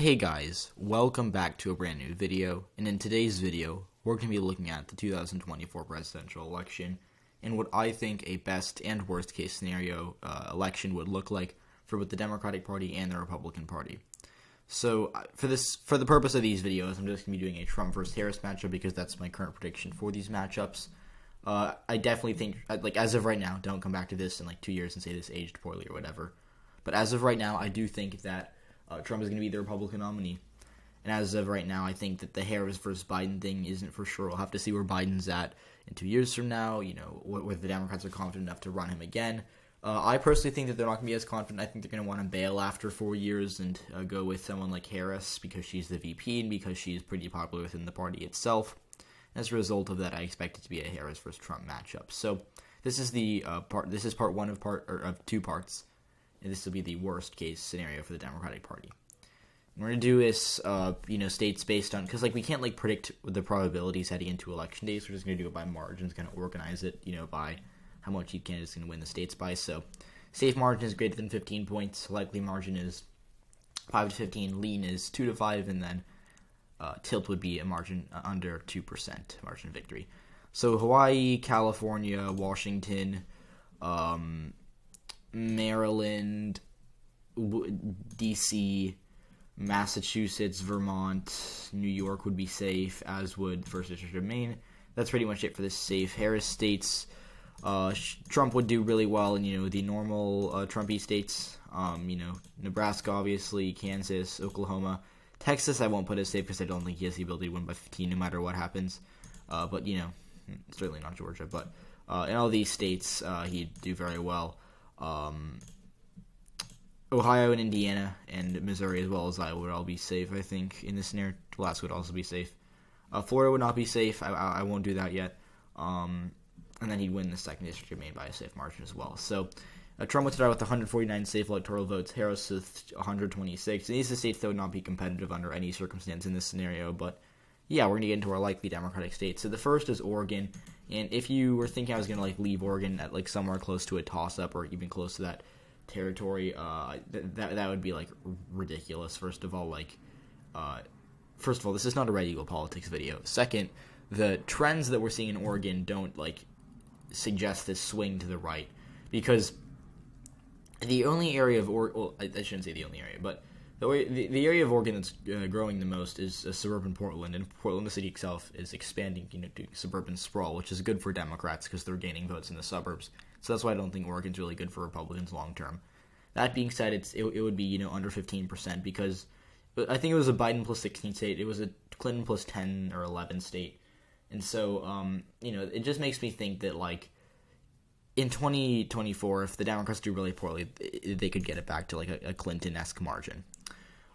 Hey guys, welcome back to a brand new video, and in today's video, we're going to be looking at the 2024 presidential election and what I think a best and worst case scenario election would look like for both the Democratic Party and the Republican Party. So for the purpose of these videos, I'm just going to be doing a Trump versus Harris matchup because that's my current prediction for these matchups. I definitely think, as of right now, don't come back to this in 2 years and say this aged poorly or whatever, but as of right now, I do think that Trump is going to be the Republican nominee. And as of right now, I think that the Harris versus Biden thing isn't for sure. We'll have to see where Biden's at in 2 years from now, whether the Democrats are confident enough to run him again. I personally think that they're not going to be as confident. I think they're going to want to bail after 4 years and go with someone like Harris because she's the VP and because she's pretty popular within the party itself. As a result of that, I expect it to be a Harris versus Trump matchup. So this is the This is part one of two parts. And this will be the worst case scenario for the Democratic Party. We're going to do this, states based on, because we can't predict the probabilities heading into election days. We're just going to do it by margins, kind of organize it, by how much each candidate is going to win the states by. So safe margin is greater than 15 points. Likely margin is 5 to 15. Lean is 2 to 5. And then tilt would be a margin under 2% margin of victory. So Hawaii, California, Washington, Maryland, D.C., Massachusetts, Vermont, New York would be safe, as would First District of Maine. That's pretty much it for the safe Harris states. Trump would do really well in, the normal Trumpy states. Nebraska, obviously, Kansas, Oklahoma. Texas, I won't put as safe because I don't think he has the ability to win by 15 no matter what happens. But, certainly not Georgia. But in all these states, he'd do very well. Ohio and Indiana and Missouri as well as Iowa would all be safe, I think, in this scenario. Alaska would also be safe. Florida would not be safe. I won't do that yet. And then he'd win the 2nd District of Maine by a safe margin as well. So Trump would start with 149 safe electoral votes, Harris with 126. And these are states that would not be competitive under any circumstance in this scenario. But, yeah, we're going to get into our likely Democratic states. So the first is Oregon. And if you were thinking I was going to leave Oregon at somewhere close to a toss-up or even close to that territory, that would be ridiculous. First of all, this is not a red eagle politics video. Second, the trends that we're seeing in Oregon don't suggest this swing to the right, because the only area of I shouldn't say the only area, but the area of Oregon that's growing the most is suburban Portland, and Portland, the city itself, is expanding to suburban sprawl, which is good for Democrats because they're gaining votes in the suburbs. So that's why I don't think Oregon's really good for Republicans long term. That being said, it would be under 15% because I think it was a Biden plus 16 state. It was a Clinton plus 10 or 11 state, and so it just makes me think that in 2024, if the Democrats do really poorly, they could get it back to a Clinton-esque margin.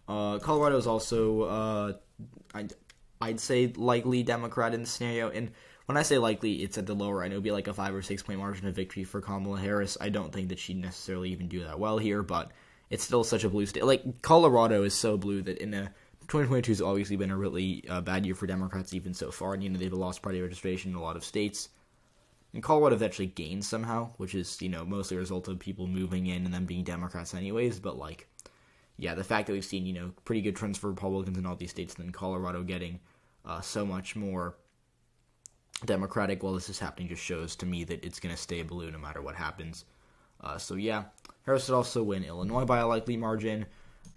Colorado is also, I'd say, likely Democrat in the scenario. And when I say likely, it's at the lower end. It would be a 5 or 6 point margin of victory for Kamala Harris. I don't think that she'd necessarily even do that well here, but it's still such a blue state. Colorado is so blue that 2022 has obviously been a really bad year for Democrats even so far. And, they've lost party registration in a lot of states. And Colorado have actually gained somehow, which is, mostly a result of people moving in and them being Democrats anyways. But, yeah, the fact that we've seen, pretty good trends for Republicans in all these states, and then Colorado getting so much more Democratic while this is happening just shows to me that it's going to stay blue no matter what happens. So, yeah, Harris would also win Illinois by a likely margin.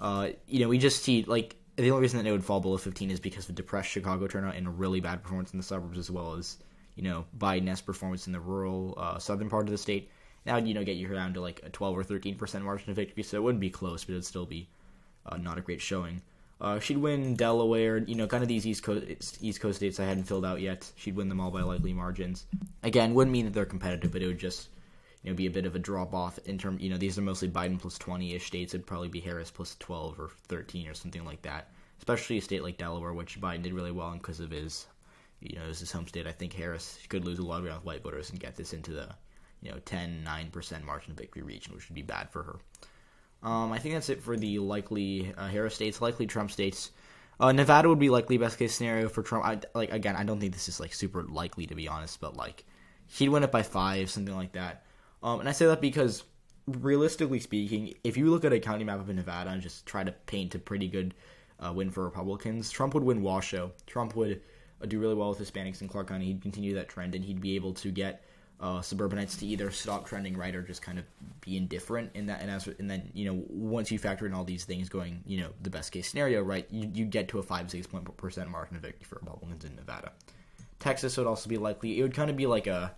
We just see, the only reason that it would fall below 15 is because of depressed Chicago turnout and a really bad performance in the suburbs, as well as, Biden-esque performance in the rural southern part of the state. That would, get you around to a 12 or 13% margin of victory, so it wouldn't be close, but it would still be not a great showing. She'd win Delaware, kind of these East Coast states I hadn't filled out yet. She'd win them all by likely margins. Again, wouldn't mean that they're competitive, but it would just, be a bit of a drop-off in term, these are mostly Biden plus 20-ish states. It'd probably be Harris plus 12 or 13 or something like that, especially a state like Delaware, which Biden did really well in because of his, is his home state. I think Harris could lose a lot of ground with white voters and get this into the 10-9% margin of victory region, which would be bad for her. I think that's it for the likely Harris states, likely Trump states. Nevada would be likely best case scenario for Trump. Again, I don't think this is super likely to be honest, but he'd win it by 5, something like that. And I say that because realistically speaking, if you look at a county map of Nevada and just try to paint a pretty good win for Republicans. Trump would win Washoe. Trump would do really well with Hispanics in Clark County. He'd continue that trend, and he'd be able to get suburbanites to either stop trending right or just kind of be indifferent in that. And then, you know, once you factor in all these things going, you know, the best case scenario, right, you get to a 5-6% margin of victory for Republicans in Nevada. Texas would also be likely. It would kind of be like I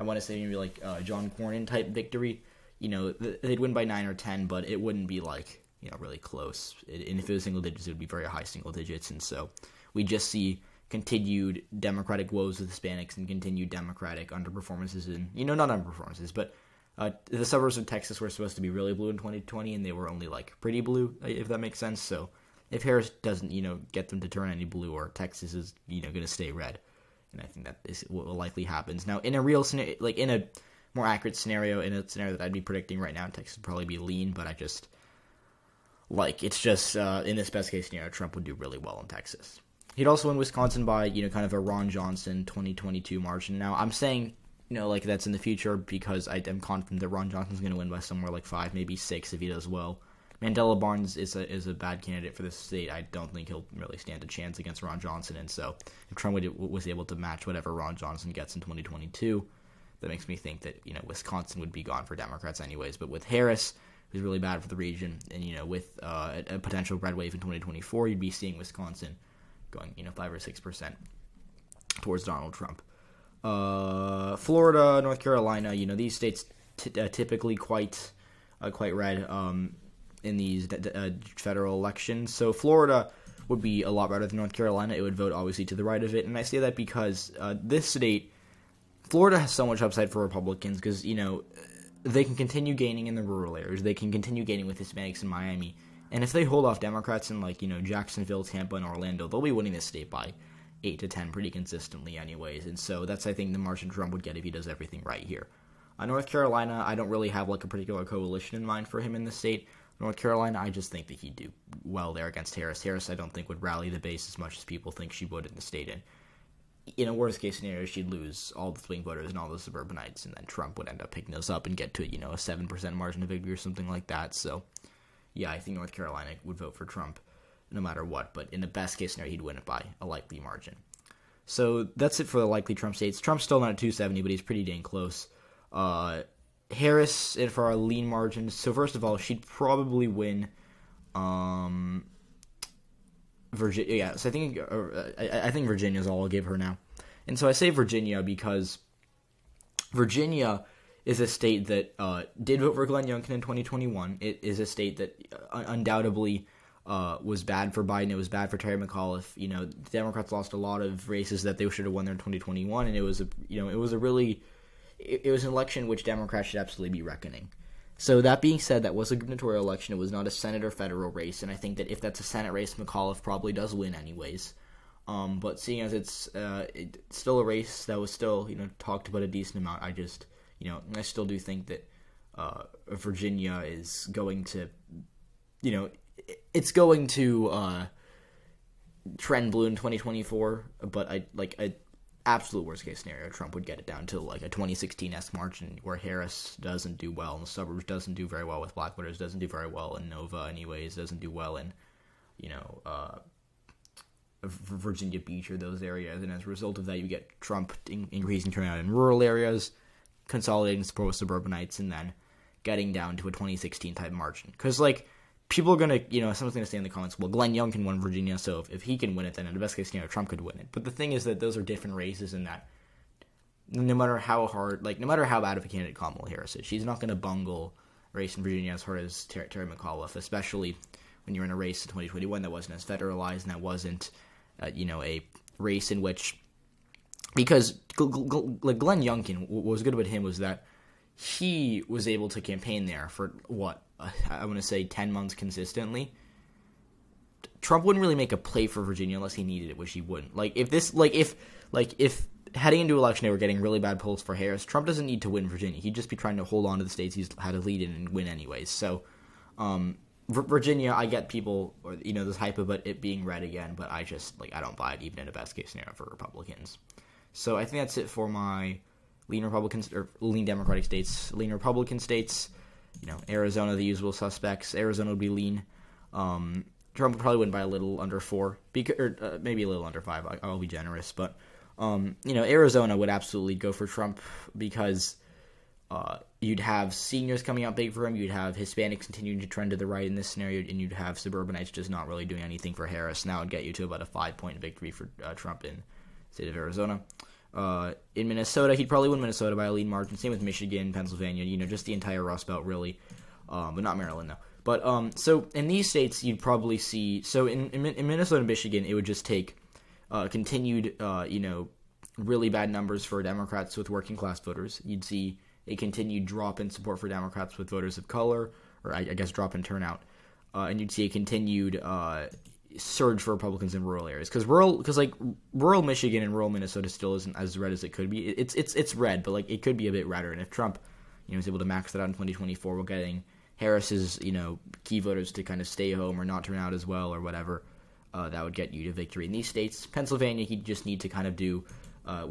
want to say maybe like a John Cornyn type victory. You know, they'd win by 9 or 10, but it wouldn't be like, you know, really close. And if it was single digits, it would be very high single digits. And so we just see continued Democratic woes with Hispanics and continued Democratic underperformances in, you know, not underperformances, but the suburbs of Texas were supposed to be really blue in 2020, and they were only like pretty blue, if that makes sense. So if Harris doesn't, you know, get them to turn any blue, or Texas is, you know, going to stay red, and I think that is what likely happens. Now, in a real scenario, like in a more accurate scenario, in a scenario that I'd be predicting right now, Texas would probably be lean, but it's just in this best case scenario, Trump would do really well in Texas. He'd also win Wisconsin by, you know, kind of a Ron Johnson 2022 margin. Now, I'm saying, you know, like that's in the future because I am confident that Ron Johnson's going to win by somewhere like 5, maybe 6 if he does well. Mandela Barnes is a bad candidate for this state. I don't think he'll really stand a chance against Ron Johnson. And so if Trump was able to match whatever Ron Johnson gets in 2022, that makes me think that, you know, Wisconsin would be gone for Democrats anyways. But with Harris, who's really bad for the region, and, you know, with a potential red wave in 2024, you'd be seeing Wisconsin going, you know, 5 or 6% towards Donald Trump. Florida, North Carolina, you know, these states typically quite red in these federal elections. So Florida would be a lot better than North Carolina. It would vote obviously to the right of it, and I say that because this state, Florida, has so much upside for Republicans because, you know, they can continue gaining in the rural areas. They can continue gaining with Hispanics in Miami. And if they hold off Democrats in, like, you know, Jacksonville, Tampa, and Orlando, they'll be winning this state by 8 to 10 pretty consistently anyways. And so that's, I think, the margin Trump would get if he does everything right here. North Carolina, I don't really have, like, a particular coalition in mind for him in the state. North Carolina, I just think that he'd do well there against Harris. Harris, I don't think, would rally the base as much as people think she would in the state. And in a worst-case scenario, she'd lose all the swing voters and all the suburbanites, and then Trump would end up picking those up and get to, you know, a 7% margin of victory or something like that. So yeah, I think North Carolina would vote for Trump no matter what, but in the best case scenario, he'd win it by a likely margin. So that's it for the likely Trump states. Trump's still not at 270, but he's pretty dang close. Harris, and for our lean margins, so first of all, she'd probably win Virginia. Yeah, so I think Virginia's all I'll give her now. And so I say Virginia because Virginia is a state that did vote for Glenn Youngkin in 2021. It is a state that undoubtedly was bad for Biden. It was bad for Terry McAuliffe. You know, the Democrats lost a lot of races that they should have won there in 2021, and it was an election which Democrats should absolutely be reckoning. So that being said, that was a gubernatorial election. It was not a Senate or federal race, and I think that if that's a Senate race, McAuliffe probably does win anyways. But seeing as it's still a race that was still, you know, talked about a decent amount, I still do think that Virginia is going to, you know, it's going to trend blue in 2024, but absolute worst case scenario, Trump would get it down to like a 2016-esque margin where Harris doesn't do well in the suburbs, doesn't do very well with black voters, doesn't do very well in Nova anyways, doesn't do well in, you know, Virginia Beach or those areas, and as a result of that, you get Trump increasing turnout in rural areas, consolidating support with suburbanites, and then getting down to a 2016 type margin. Because, like, people are going to, you know, someone's going to say in the comments, well, Glenn Young can win Virginia, so if he can win it, then in the best case scenario, Trump could win it. But the thing is that those are different races, and that no matter how bad of a candidate Kamala Harris is, she's not going to bungle a race in Virginia as hard as Terry McAuliffe, especially when you're in a race in 2021 that wasn't as federalized and that wasn't, you know, a race in which, because Glenn Youngkin, what was good about him was that he was able to campaign there for I want to say 10 months consistently. Trump wouldn't really make a play for Virginia unless he needed it, which he wouldn't. If heading into election day we're getting really bad polls for Harris, Trump doesn't need to win Virginia. He'd just be trying to hold on to the states he's had a lead in and win anyways. So, Virginia, I get people, or, you know, this hype about it being red again, but I just, I don't buy it even in a best case scenario for Republicans. So I think that's it for my lean Democratic states. Lean Republican states, you know, Arizona, the usual suspects. Arizona would be lean. Trump would probably win by a little under 4, or maybe a little under 5. I'll be generous, but Arizona would absolutely go for Trump because you'd have seniors coming out big for him, you'd have Hispanics continuing to trend to the right in this scenario, and you'd have suburbanites just not really doing anything for Harris. Now it'd get you to about a 5-point victory for Trump in the state of Arizona. In Minnesota, he'd probably win Minnesota by a lead margin. Same with Michigan, Pennsylvania, just the entire Rust Belt, really. But not Maryland, though. But so in these states, you'd probably see. So in Minnesota and Michigan, it would just take continued, really bad numbers for Democrats with working class voters. You'd see a continued drop in support for Democrats with voters of color, or I guess drop in turnout, and you'd see a continued surge for Republicans in rural areas because rural Michigan and rural Minnesota still isn't as red as it could be. It's red, but it could be a bit redder. And if Trump, is able to max that out in 2024, while getting Harris's key voters to kind of stay home or not turn out as well or whatever, that would get you to victory in these states. Pennsylvania, he'd just need to kind of do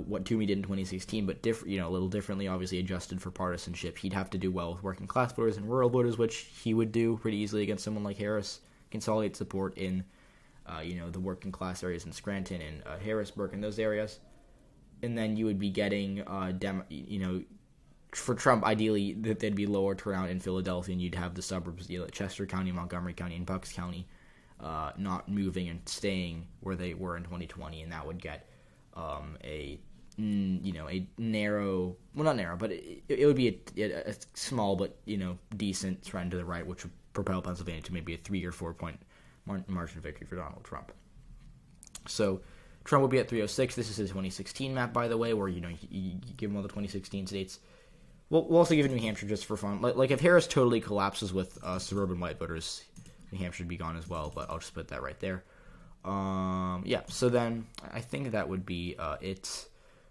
what Toomey did in 2016, but a little differently, obviously adjusted for partisanship. He'd have to do well with working class voters and rural voters, which he would do pretty easily against someone like Harris. Consolidate support in the working class areas in Scranton and Harrisburg and those areas, and then you would be getting for Trump, ideally that there'd be lower turnout in Philadelphia, and you'd have the suburbs, Chester County, Montgomery County, and Bucks County, not moving and staying where they were in 2020, and that would get a narrow, well, not narrow, but it would be a small but decent trend to the right, which would propel Pennsylvania to maybe a 3 or 4 point margin of victory for Donald Trump. So Trump would be at 306. This is his 2016 map, by the way, where you give him all the 2016 states. We'll also give it New Hampshire just for fun. Like if Harris totally collapses with suburban white voters, New Hampshire would be gone as well. But I'll just put that right there. So then I think that would be it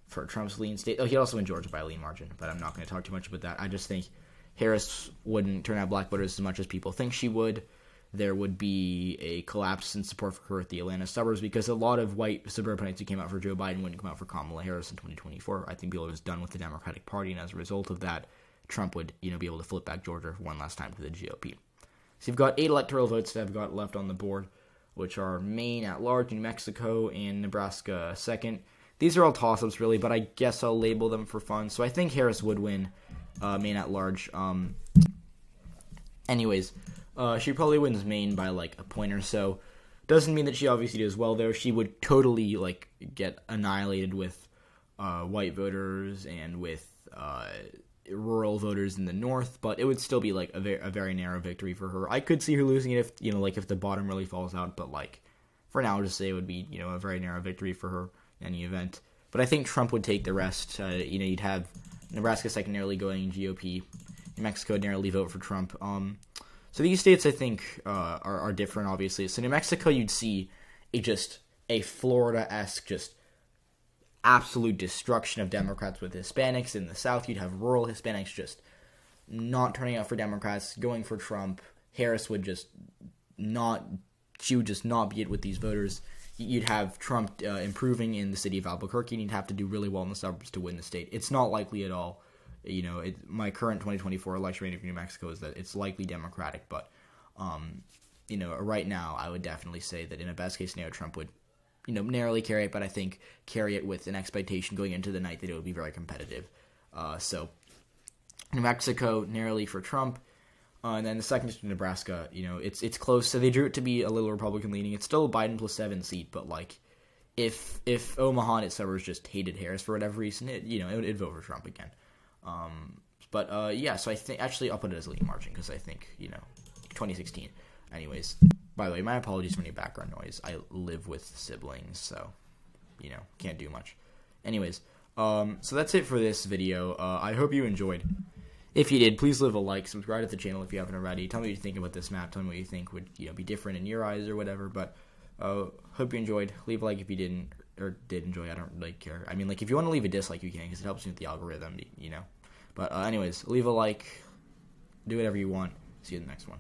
for Trump's lean state. Oh, he'd also win Georgia by a lean margin, but I'm not going to talk too much about that. I just think Harris wouldn't turn out black voters as much as people think she would. There would be a collapse in support for her at the Atlanta suburbs because a lot of white suburbanites who came out for Joe Biden wouldn't come out for Kamala Harris in 2024. I think people was done with the Democratic Party, and as a result of that, Trump would be able to flip back Georgia one last time to the GOP. So you've got 8 electoral votes that I've got left on the board, which are Maine at large, New Mexico, and Nebraska second. These are all toss-ups, really, but I guess I'll label them for fun. So I think Harris would win Maine at large. She probably wins Maine by a point or so. Doesn't mean that she obviously does well, though. She would totally get annihilated with white voters and with rural voters in the north, but it would still be a very narrow victory for her. I could see her losing it if if the bottom really falls out, but for now I'll just say it would be a very narrow victory for her in any event. But I think Trump would take the rest. You'd have Nebraska secondarily going GOP, New Mexico would narrowly vote for Trump. So these states, I think, are different, obviously. So New Mexico, you'd see a Florida-esque, just absolute destruction of Democrats with Hispanics. In the South, you'd have rural Hispanics just not turning out for Democrats, going for Trump. Harris would just not be it with these voters. You'd have Trump improving in the city of Albuquerque, and you'd have to do really well in the suburbs to win the state. It's not likely at all. My current 2024 election rating for New Mexico is that it's likely Democratic, but, right now I would definitely say that in a best-case scenario, Trump would, narrowly carry it, but I think carry it with an expectation going into the night that it would be very competitive. So New Mexico, narrowly for Trump, and then the second is Nebraska. It's close, so they drew it to be a little Republican-leaning. It's still a Biden plus 7 seat, but, if Omaha and its suburbs just hated Harris for whatever reason, it'd vote for Trump again. So I think, actually, I'll put it as a lean margin, because I think, 2016. Anyways, by the way, my apologies for any background noise. I live with siblings, so, can't do much. Anyways, so that's it for this video. I hope you enjoyed. If you did, please leave a like, subscribe to the channel if you haven't already. Tell me what you think about this map. Tell me what you think would, be different in your eyes or whatever, but, hope you enjoyed. Leave a like if you didn't, or did enjoy. I don't really care. I mean, if you want to leave a dislike, you can, because it helps me with the algorithm, But anyways, leave a like, do whatever you want. See you in the next one.